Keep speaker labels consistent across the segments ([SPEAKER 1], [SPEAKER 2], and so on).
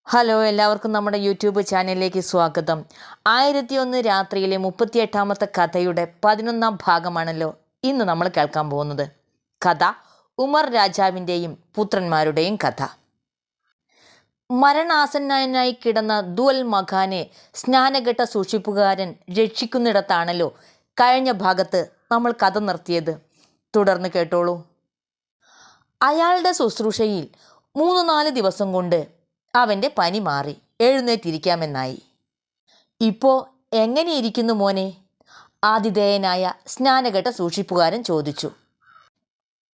[SPEAKER 1] Hello, എല്ലാവർക്കും നമ്മുടെ YouTube ചാനലിലേക്ക് സ്വാഗതം. 1001 രാത്രിയിലെ 38ാമത്തെ കഥയുടെ 11ാം ഭാഗമാണല്ലോ ഇന്ന് നമ്മൾ കേൾക്കാൻ പോകുന്നത്. കഥ ഉമർ രാജാവിൻ്റെയും പുത്രന്മാരുടെയും കഥ. മരണാസന്നനായി കിടന്ന ദുൽ മഖാനെ സ്നാനഘട്ട സൂക്ഷിപ്പുകാരൻ രക്ഷിക്കുന്നിടത്താണല്ലോ കഴിഞ്ഞ ഭാഗത്ത് നമ്മൾ കഥ നിർത്തിയത്. തുടർന്ന് കേട്ടോളൂ. അയാളുടെ ശുശ്രൂഷയിൽ 3-4 ദിവസം കൊണ്ട് അവൻ്റെ പനി മാറി എഴുന്നേറ്റിരിക്കാമെന്നായി. ഇപ്പോൾ എങ്ങനെയിരിക്കുന്നു മോനെ? ആതിഥേയനായ സ്നാനഘട്ട സൂക്ഷിപ്പുകാരൻ ചോദിച്ചു.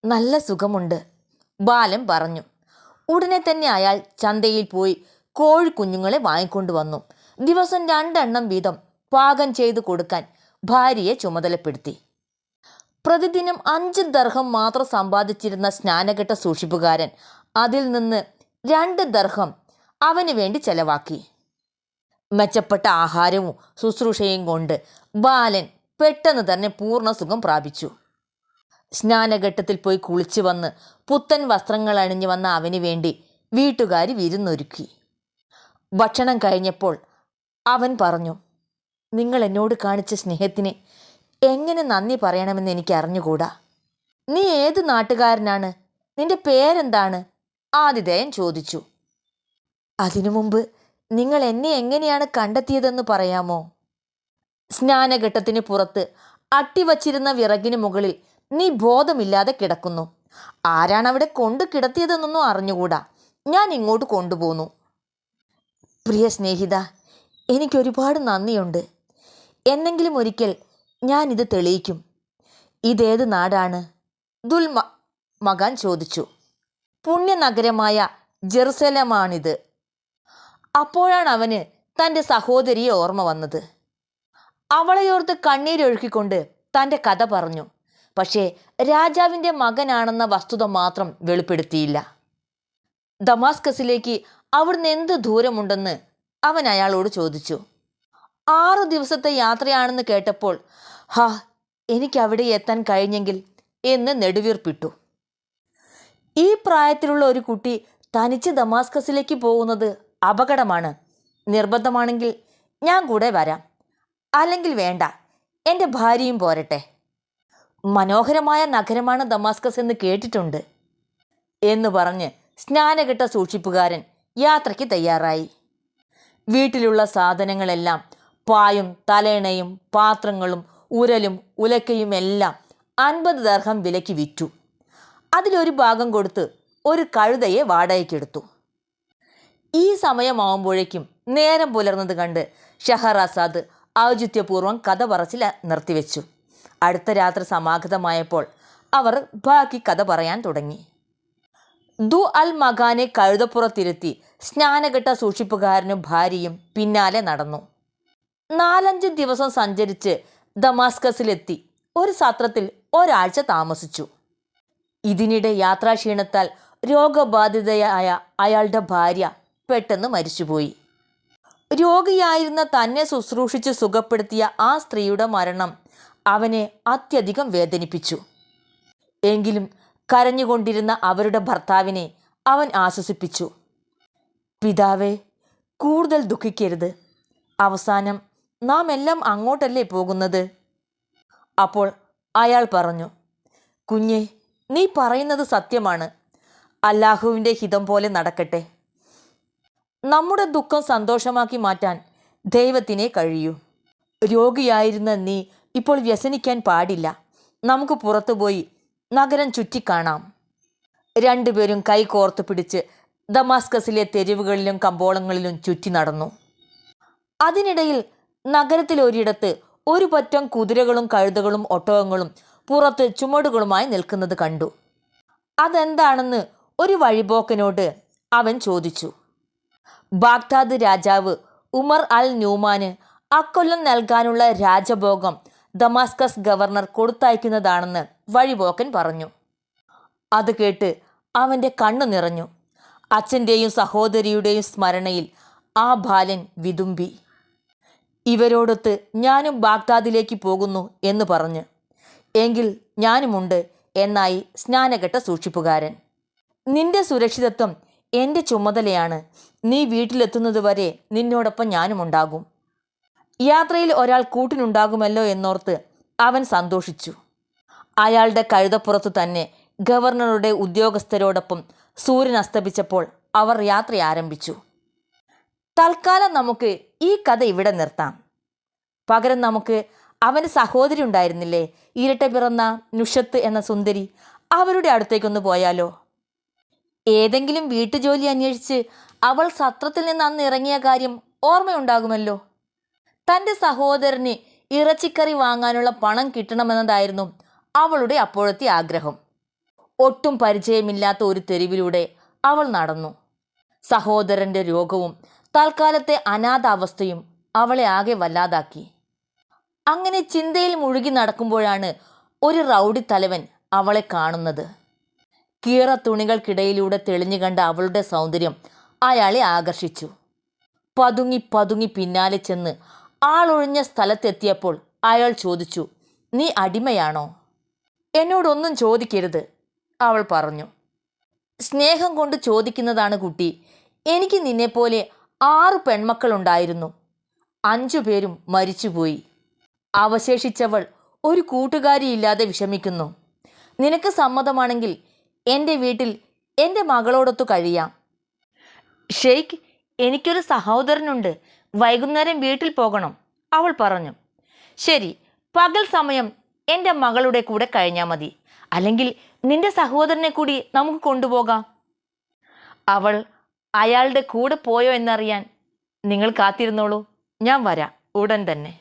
[SPEAKER 2] നല്ല സുഖമുണ്ട്, ബാലൻ പറഞ്ഞു.
[SPEAKER 1] ഉടനെ തന്നെ അയാൾ ചന്തയിൽ പോയി കോഴിക്കുഞ്ഞുങ്ങളെ വാങ്ങിക്കൊണ്ടുവന്നു. ദിവസം 2 എണ്ണം വീതം പാകം ചെയ്തു കൊടുക്കാൻ ഭാര്യയെ ചുമതലപ്പെടുത്തി. പ്രതിദിനം 5 ദർഹം മാത്രം സമ്പാദിച്ചിരുന്ന സ്നാനഘട്ട സൂക്ഷിപ്പുകാരൻ അതിൽ നിന്ന് 2 ദർഹം അവന് വേണ്ടി ചെലവാക്കി. മെച്ചപ്പെട്ട ആഹാരവും ശുശ്രൂഷയും കൊണ്ട് ബാലൻ പെട്ടെന്ന് തന്നെ പൂർണ്ണ സുഖം പ്രാപിച്ചു. സ്നാനഘട്ടത്തിൽ പോയി കുളിച്ചു വന്ന് പുത്തൻ വസ്ത്രങ്ങൾ അണിഞ്ഞു വന്ന അവന് വേണ്ടി വീട്ടുകാർ വിരുന്നൊരുക്കി. ഭക്ഷണം കഴിഞ്ഞപ്പോൾ അവൻ പറഞ്ഞു, നിങ്ങൾ എന്നോട് കാണിച്ച സ്നേഹത്തിന് എങ്ങനെ നന്ദി പറയണമെന്ന് എനിക്ക് അറിഞ്ഞുകൂടാ. നീ ഏത് നാട്ടുകാരനാണ്? നിന്റെ പേരെന്താണ്? ആതിഥേയൻ ചോദിച്ചു.
[SPEAKER 2] അതിനു മുമ്പ് നിങ്ങൾ എന്നെ എങ്ങനെയാണ് കണ്ടെത്തിയതെന്ന് പറയാമോ?
[SPEAKER 1] സ്നാനഘട്ടത്തിന് പുറത്ത് അട്ടിവച്ചിരുന്ന വിറകിന് മുകളിൽ നീ ബോധമില്ലാതെ കിടക്കുന്നു. ആരാണ് അവിടെ കൊണ്ട് കിടത്തിയതെന്നൊന്നും അറിഞ്ഞുകൂടാ. ഞാൻ ഇങ്ങോട്ട് കൊണ്ടുപോന്നു.
[SPEAKER 2] പ്രിയ സ്നേഹിത, എനിക്കൊരുപാട് നന്ദിയുണ്ട്. എന്നെങ്കിലും ഒരിക്കൽ ഞാനിത് തെളിയിക്കും. ഇതേത് നാടാണ്?
[SPEAKER 1] ദുൽ മഖാൻ ചോദിച്ചു. പുണ്യനഗരമായ ജെറുസലേമാണിത്. അപ്പോഴാണ് അവന് തൻ്റെ സഹോദരിയെ ഓർമ്മ വന്നത്. അവളെയോർത്ത് കണ്ണീരൊഴുക്കിക്കൊണ്ട് തൻ്റെ കഥ പറഞ്ഞു. പക്ഷേ രാജാവിൻ്റെ മകനാണെന്ന വസ്തുത മാത്രം വെളിപ്പെടുത്തിയില്ല. ദമാസ്കസിലേക്ക് അവിടുന്ന് എന്ത് ദൂരമുണ്ടെന്ന് അവൻ അയാളോട് ചോദിച്ചു. 6 ദിവസത്തെ യാത്രയാണെന്ന് കേട്ടപ്പോൾ എനിക്കവിടെ എത്താൻ കഴിഞ്ഞെങ്കിൽ എന്ന് നെടുവീർപ്പിട്ടു. ഈ പ്രായത്തിലുള്ള ഒരു കുട്ടി തനിച്ച് ദമാസ്കസിലേക്ക് പോകുന്നത് അപകടമാണ്. നിർബന്ധമാണെങ്കിൽ ഞാൻ കൂടെ വരാം, അല്ലെങ്കിൽ വേണ്ട, എൻ്റെ ഭാര്യയും പോരട്ടെ. മനോഹരമായ നഗരമാണ് ദമാസ്കസ് എന്ന് കേട്ടിട്ടുണ്ട് എന്ന് പറഞ്ഞ് സ്നാനഘട്ട സൂക്ഷിപ്പുകാരൻ യാത്രയ്ക്ക് തയ്യാറായി. വീട്ടിലുള്ള സാധനങ്ങളെല്ലാം, പായും തലേണയും പാത്രങ്ങളും ഉരലും ഉലക്കയും എല്ലാം 50 ദർഹം വിലയ്ക്ക് വിറ്റു. അതിലൊരു ഭാഗം കൊടുത്ത് ഒരു കഴുതയെ വാടകയ്ക്കെടുത്തു. ഈ സമയമാവുമ്പോഴേക്കും നേരം പുലർന്നത് കണ്ട് ഷഹറാസാദ് ഔചിത്യപൂർവ്വം കഥ പറച്ചിൽ നിർത്തിവെച്ചു. അടുത്ത രാത്രി സമാഗതമായപ്പോൾ അവർ ബാക്കി കഥ പറയാൻ തുടങ്ങി. ദുൽ മഖാനെ കഴുതപ്പുറത്തിരുത്തി സ്നാനഘട്ട സൂക്ഷിപ്പുകാരനും ഭാര്യയും പിന്നാലെ നടന്നു. 4-5 ദിവസം സഞ്ചരിച്ച് ദമാസ്കസിലെത്തി ഒരു സത്രത്തിൽ ഒരാഴ്ച താമസിച്ചു. ഇതിനിടെ യാത്രാക്ഷീണത്താൽ രോഗബാധിതയായ അയാളുടെ ഭാര്യ പെട്ടെന്ന് മരിച്ചുപോയി. രോഗിയായിരുന്ന തന്നെ ശുശ്രൂഷിച്ച് സുഖപ്പെടുത്തിയ ആ സ്ത്രീയുടെ മരണം അവനെ അത്യധികം വേദനിപ്പിച്ചു. എങ്കിലും കരഞ്ഞുകൊണ്ടിരുന്ന അവരുടെ ഭർത്താവിനെ അവൻ ആശ്വസിപ്പിച്ചു. പിതാവേ, കൂടുതൽ ദുഃഖിക്കരുത്. അവസാനം നാം എല്ലാം അങ്ങോട്ടല്ലേ പോകുന്നത്? അപ്പോൾ അയാൾ പറഞ്ഞു, കുഞ്ഞെ, നീ പറയുന്നത് സത്യമാണ്. അല്ലാഹുവിൻ്റെ ഹിതം പോലെ നടക്കട്ടെ. നമ്മുടെ ദുഃഖം സന്തോഷമാക്കി മാറ്റാൻ ദൈവത്തിനേ കഴിയൂ. രോഗിയായിരുന്ന നീ ഇപ്പോൾ വ്യസനിക്കാൻ പാടില്ല. നമുക്ക് പുറത്തുപോയി നഗരം ചുറ്റിക്കാണാം. 2 പേരും കൈ കോർത്ത് പിടിച്ച് ദമാസ്കസിലെ തെരുവുകളിലും കമ്പോളങ്ങളിലും ചുറ്റി നടന്നു. അതിനിടയിൽ നഗരത്തിലൊരിടത്ത് ഒരു പറ്റം കുതിരകളും കഴുതകളും ഒട്ടകങ്ങളും പുറത്ത് ചുമടുകളുമായി നിൽക്കുന്നത് കണ്ടു. അതെന്താണെന്ന് ഒരു വഴിപോക്കനോട് അവൻ ചോദിച്ചു. ബാഗ്ദാദ് രാജാവ് ഉമർ അൽ ന്യൂമാന് അക്കൊല്ലം നൽകാനുള്ള രാജഭോഗം ദമാസ്കസ് ഗവർണർ കൊടുത്തയക്കുന്നതാണെന്ന് വഴിപോക്കൻ പറഞ്ഞു. അത് കേട്ട് അവൻ്റെ കണ്ണു നിറഞ്ഞു. അച്ഛൻ്റെയും സഹോദരിയുടെയും സ്മരണയിൽ ആ ബാലൻ വിതുമ്പി. ഇവരോടൊത്ത് ഞാനും ബാഗ്ദാദിലേക്ക് പോകുന്നു എന്ന് പറഞ്ഞ്. എങ്കിൽ ഞാനുമുണ്ട് എന്നായി സ്നാനഘട്ട സൂക്ഷിപ്പുകാരൻ. നിന്റെ സുരക്ഷിതത്വം
[SPEAKER 2] എൻ്റെ ചുമതലയാണ്. നീ വീട്ടിലെത്തുന്നതുവരെ നിന്നോടൊപ്പം ഞാനും ഉണ്ടാകും. യാത്രയിൽ ഒരാൾ കൂട്ടിനുണ്ടാകുമല്ലോ എന്നോർത്ത് അവൻ സന്തോഷിച്ചു. അയാളുടെ കഴുതപ്പുറത്തു തന്നെ ഗവർണറുടെ ഉദ്യോഗസ്ഥരോടൊപ്പം സൂര്യൻ അസ്തമിച്ചപ്പോൾ അവർ യാത്ര ആരംഭിച്ചു. തൽക്കാലം നമുക്ക് ഈ കഥ ഇവിടെ നിർത്താം. പകരം നമുക്ക് അവൻ്റെ സഹോദരി ഉണ്ടായിരുന്നില്ലേ, ഇരട്ട പിറന്ന നുഷത്ത് എന്ന സുന്ദരി, അവരുടെ അടുത്തേക്കൊന്ന് പോയാലോ? ഏതെങ്കിലും വീട്ടുജോലി അന്വേഷിച്ച് അവൾ സത്രത്തിൽ നിന്ന് അന്ന് ഇറങ്ങിയ കാര്യം ഓർമ്മയുണ്ടാകുമല്ലോ. തൻ്റെ സഹോദരന് ഇറച്ചിക്കറി വാങ്ങാനുള്ള പണം കിട്ടണമെന്നതായിരുന്നു അവളുടെ അപ്പോഴത്തെ ആഗ്രഹം. ഒട്ടും പരിചയമില്ലാത്ത ഒരു തെരുവിലൂടെ അവൾ നടന്നു. സഹോദരൻ്റെ രോഗവും തൽക്കാലത്തെ അനാഥാവസ്ഥയും അവളെ ആകെ വല്ലാതാക്കി. അങ്ങനെ ചിന്തയിൽ മുഴുകി നടക്കുമ്പോഴാണ് ഒരു റൗഡി തലവൻ അവളെ കാണുന്നത്. കീറ തുണികൾക്കിടയിലൂടെ തെളിഞ്ഞു കണ്ട അവളുടെ സൗന്ദര്യം അയാളെ ആകർഷിച്ചു. പതുങ്ങി പതുങ്ങി പിന്നാലെ ചെന്ന് ആളൊഴിഞ്ഞ സ്ഥലത്തെത്തിയപ്പോൾ അയാൾ ചോദിച്ചു, നീ അടിമയാണോ? എന്നോടൊന്നും ചോദിക്കരുത്, അവൾ പറഞ്ഞു. സ്നേഹം കൊണ്ട് ചോദിക്കുന്നതാണ് കുട്ടി. എനിക്ക് നിന്നെപ്പോലെ 6 പെൺമക്കളുണ്ടായിരുന്നു. 5 പേരും മരിച്ചുപോയി. അവശേഷിച്ചവൾ ഒരു കൂട്ടുകാരിയില്ലാതെ വിഷമിക്കുന്നു. നിനക്ക് സമ്മതമാണെങ്കിൽ എൻ്റെ വീട്ടിൽ എൻ്റെ മകളോടൊത്തു കഴിയാം. ഷെയ്ഖ്, എനിക്കൊരു സഹോദരനുണ്ട്. വൈകുന്നേരം വീട്ടിൽ പോകണം, അവൾ പറഞ്ഞു. ശരി, പകൽ സമയം എൻ്റെ മകളുടെ കൂടെ കഴിഞ്ഞാൽ മതി. അല്ലെങ്കിൽ നിന്റെ സഹോദരനെ കൂടി നമുക്ക് കൊണ്ടുപോകാം. അവൾ അയാളുടെ കൂടെ പോയോ എന്നറിയാൻ നിങ്ങൾ കാത്തിരുന്നോളൂ. ഞാൻ വരാം ഉടൻ തന്നെ.